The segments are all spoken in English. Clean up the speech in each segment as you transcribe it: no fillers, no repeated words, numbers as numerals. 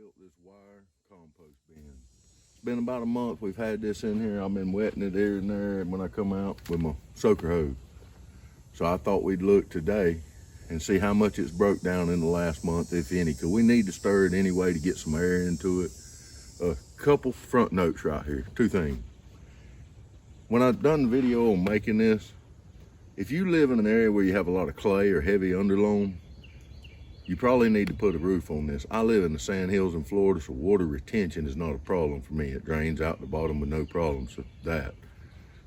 built this wire compost bin. It's been about a month we've had this in here. I've been wetting it here and there when I come out with my soaker hose. So I thought we'd look today and see how much it's broke down in the last month, if any, because we need to stir it anyway to get some air into it. A couple front notes right here, two things. When I've done the video on making this, if you live in an area where you have a lot of clay or heavy underloam, you probably need to put a roof on this. I live in the sand hills in Florida, so water retention is not a problem for me. It drains out the bottom with no problems with that.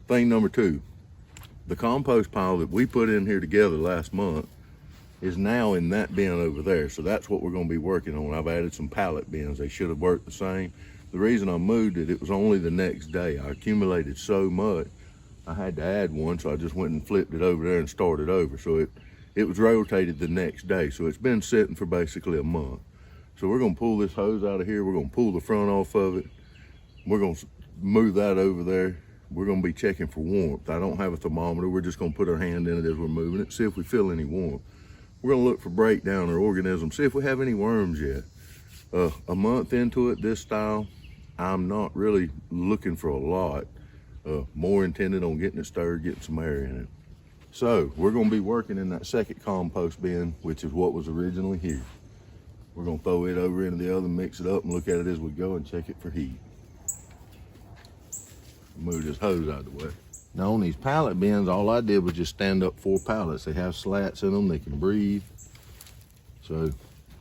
Thing number two, the compost pile that we put in here together last month is now in that bin over there. So that's what we're gonna be working on. I've added some pallet bins. They should have worked the same. The reason I moved it, it was only the next day. I accumulated so much, I had to add one, so I just went and flipped it over there and started over. So it was rotated the next day. So it's been sitting for basically a month. So we're gonna pull this hose out of here. We're gonna pull the front off of it. We're gonna move that over there. We're gonna be checking for warmth. I don't have a thermometer. We're just gonna put our hand in it as we're moving it, see if we feel any warmth. We're gonna look for breakdown or organisms, see if we have any worms yet. A month into it, this style, I'm not really looking for a lot. More intended on getting it stirred, getting some air in it. So we're gonna be working in that second compost bin, which is what was originally here. We're gonna throw it over into the oven, mix it up, and look at it as we go and check it for heat. Move this hose out of the way. Now on these pallet bins, all I did was just stand up 4 pallets. They have slats in them, they can breathe. So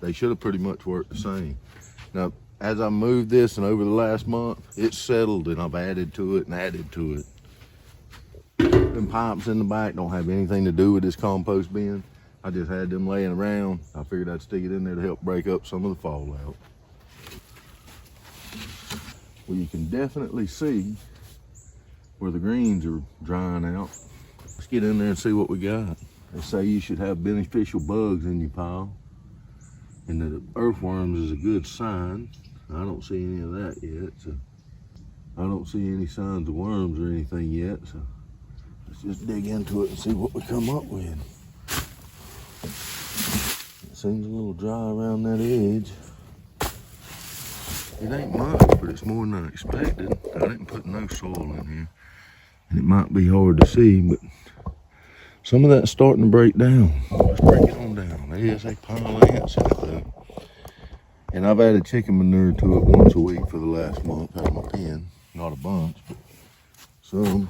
they should have pretty much worked the same. Now, as I moved this and over the last month, it's settled and I've added to it and added to it. Them pipes in the back don't have anything to do with this compost bin. I just had them laying around. I figured I'd stick it in there to help break up some of the fallout. Well, you can definitely see where the greens are drying out. Let's get in there and see what we got. They say you should have beneficial bugs in your pile, and that earthworms is a good sign. I don't see any of that yet, so I don't see any signs of worms or anything yet, so let's just dig into it and see what we come up with. It seems a little dry around that edge. It ain't much, but it's more than I expected. I didn't put no soil in here. And it might be hard to see, but some of that's starting to break down. Let's break it on down. There is a pile of ants in it though. And I've added chicken manure to it once a week for the last month out of my pen. Not a bunch, but some.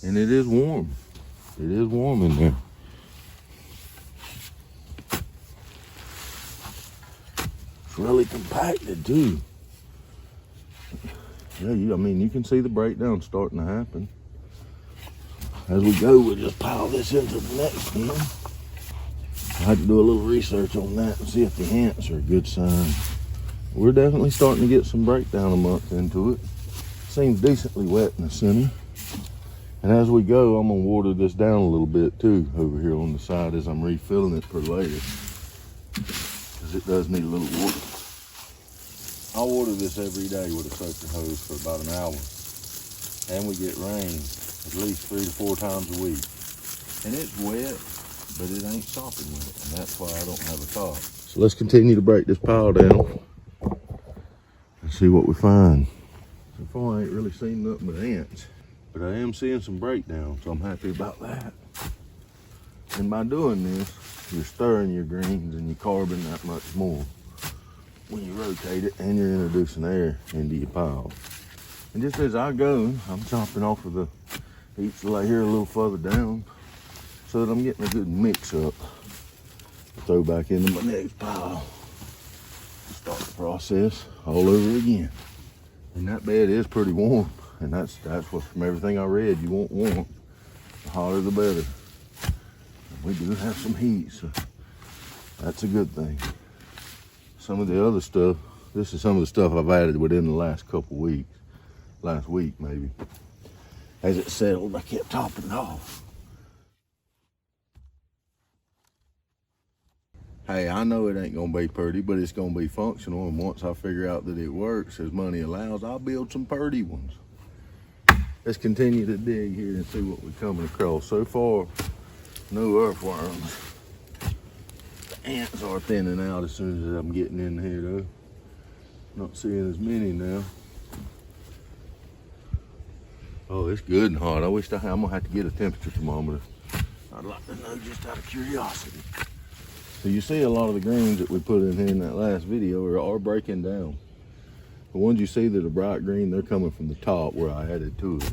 And it is warm. It is warm in there. It's really compacted too. Yeah, I mean, you can see the breakdown starting to happen. As we go, we'll just pile this into the next bin. I have to do a little research on that and see if the ants are a good sign. We're definitely starting to get some breakdown a month into it. Seems decently wet in the center. And as we go, I'm gonna water this down a little bit too over here on the side as I'm refilling it for later. Because it does need a little water. I water this every day with a soaker hose for about an hour. And we get rain at least 3 to 4 times a week. And it's wet, but it ain't sopping wet. And that's why I don't have a top. So let's continue to break this pile down and see what we find. So far I ain't really seen nothing but ants. But I am seeing some breakdown, so I'm happy about that. And by doing this, you're stirring your greens and you're carbon that much more when you rotate it, and you're introducing air into your pile. And just as I go, I'm chopping off of the each layer a little further down so that I'm getting a good mix up to throw back into my next pile. Start the process all over again. And that bed is pretty warm. And that's what, from everything I read, you want warm. The hotter the better. And we do have some heat, so that's a good thing. Some of the other stuff, this is some of the stuff I've added within the last couple weeks. Last week, maybe. As it settled, I kept topping it off. Hey, I know it ain't gonna be pretty, but it's gonna be functional. And once I figure out that it works, as money allows, I'll build some pretty ones. Let's continue to dig here and see what we're coming across. So far, no earthworms. The ants are thinning out as soon as I'm getting in here though. Not seeing as many now. Oh, it's good and hot. I wish I'm gonna have to get a temperature thermometer. I'd like to know just out of curiosity. So you see a lot of the greens that we put in here in that last video are breaking down. The ones you see that are bright green, they're coming from the top where I added to it.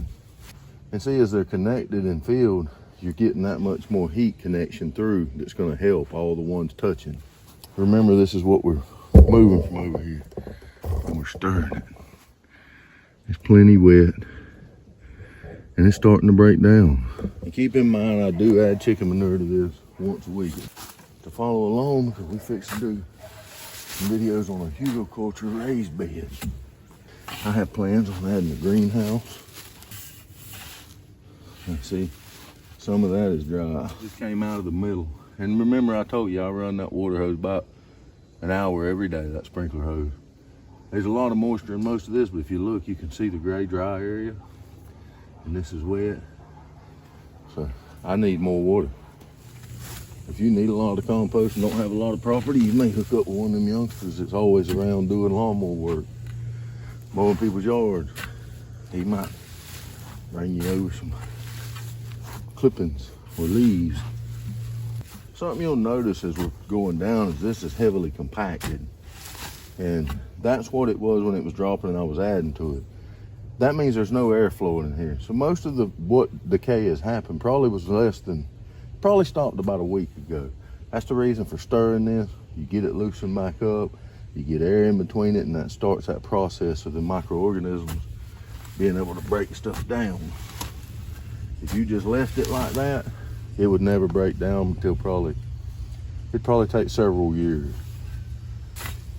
And see, as they're connected and filled, you're getting that much more heat connection through that's gonna help all the ones touching. Remember, this is what we're moving from over here. And we're stirring it. It's plenty wet. And it's starting to break down. And keep in mind, I do add chicken manure to this once a week. To follow along, because we fix to do some videos on a hugelkultur raised bed. I have plans on adding a greenhouse. And see, some of that is dry. Just came out of the middle. And remember, I told you I run that water hose about an hour every day, that sprinkler hose. There's a lot of moisture in most of this, but if you look, you can see the gray dry area. And this is wet, so I need more water. If you need a lot of compost and don't have a lot of property, you may hook up with one of them youngsters that's always around doing lawnmower work, mowing people's yards. He might bring you over some clippings or leaves. Something you'll notice as we're going down is this is heavily compacted, and that's what it was when it was dropping and I was adding to it. That means there's no air flowing in here. So most of what decay has happened probably stopped about a week ago. That's the reason for stirring this. You get it loosened back up, you get air in between it, and that starts that process of the microorganisms being able to break stuff down. If you just left it like that, it would never break down until it'd probably take several years.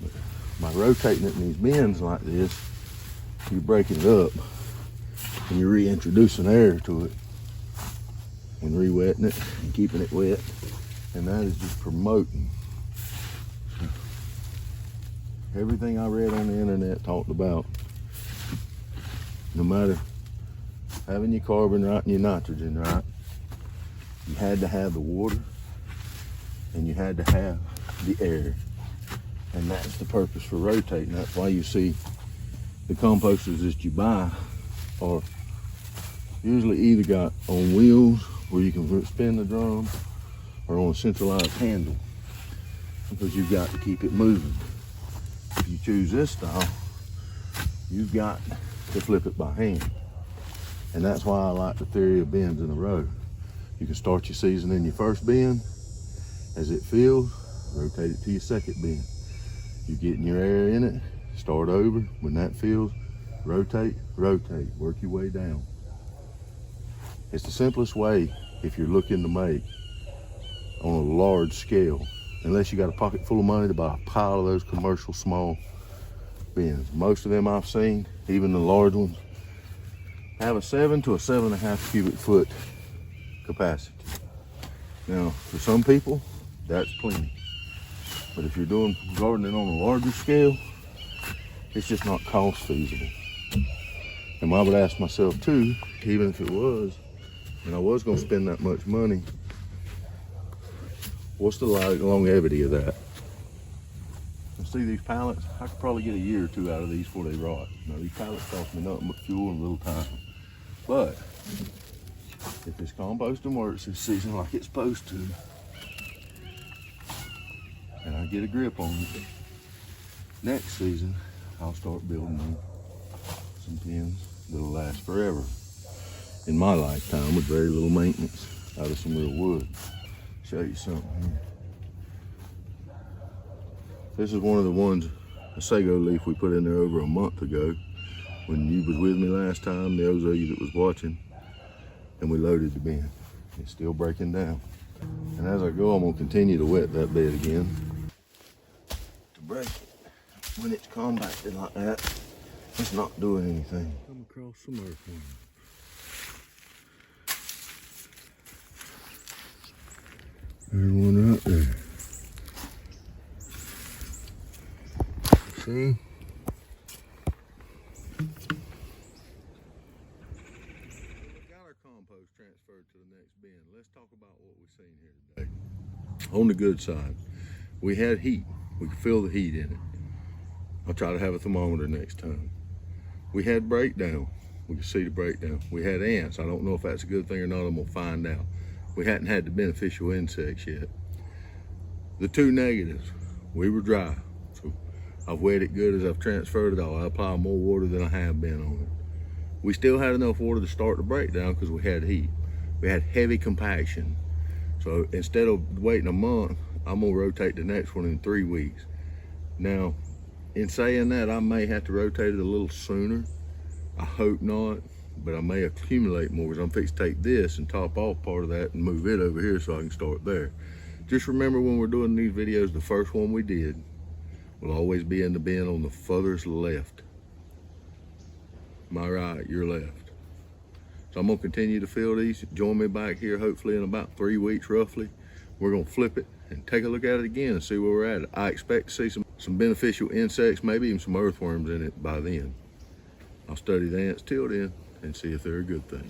But by rotating it in these bins like this, you're breaking it up and you're reintroducing air to it and re-wetting it and keeping it wet, and that is just promoting. Everything I read on the internet talked about, no matter having your carbon right and your nitrogen right, you had to have the water and you had to have the air, and that's the purpose for rotating. That's why you see the composters that you buy are usually either got on wheels where you can spin the drum or on a centralized handle, because you've got to keep it moving. If you choose this style, you've got to flip it by hand. And that's why I like the theory of bins in a row. You can start your season in your first bin. As it fills, rotate it to your second bin. You're getting your air in it. Start over. When that fills, rotate, rotate, work your way down. It's the simplest way if you're looking to make on a large scale, unless you got a pocket full of money to buy a pile of those commercial small bins. Most of them I've seen, even the large ones, have a 7 to a 7.5 cubic foot capacity. Now, for some people, that's plenty. But if you're doing gardening on a larger scale, it's just not cost feasible. And I would ask myself too, even if it was, and I was gonna spend that much money, what's the longevity of that? You see these pallets, I could probably get a year or two out of these before they rot. Now these pallets cost me nothing but fuel and a little time. But if this composting works this season like it's supposed to, and I get a grip on it, next season I'll start building them some pins that'll last forever in my lifetime with very little maintenance out of some real wood. Show you something here. This is one of the ones, a sago leaf we put in there over a month ago when you was with me last time, those of you that was watching, and we loaded the bin. It's still breaking down. And as I go, I'm gonna continue to wet that bed again to break it. When it's compacted like that, it's not doing anything. Come across some earthworms. There's one right there. See? the next bin. Let's talk about what we've seen here today. On the good side, we had heat. We could feel the heat in it. I'll try to have a thermometer next time. We had breakdown. We could see the breakdown. We had ants. I don't know if that's a good thing or not. I'm gonna find out. We hadn't had the beneficial insects yet. The two negatives, we were dry. So I've wet it good as I've transferred it all. I apply more water than I have been on it. We still had enough water to start the breakdown because we had heat. We had heavy compaction. So instead of waiting a month, I'm gonna rotate the next one in 3 weeks. Now, in saying that, I may have to rotate it a little sooner. I hope not, but I may accumulate more because I'm fixing to take this and top off part of that and move it over here so I can start there. Just remember when we're doing these videos, the first one we did will always be in the bin on the furthest left. My right, your left. So I'm gonna continue to fill these. Join me back here hopefully in about 3 weeks roughly. We're gonna flip it and take a look at it again and see where we're at. I expect to see some beneficial insects, maybe even some earthworms in it by then. I'll study the ants till then and see if they're a good thing.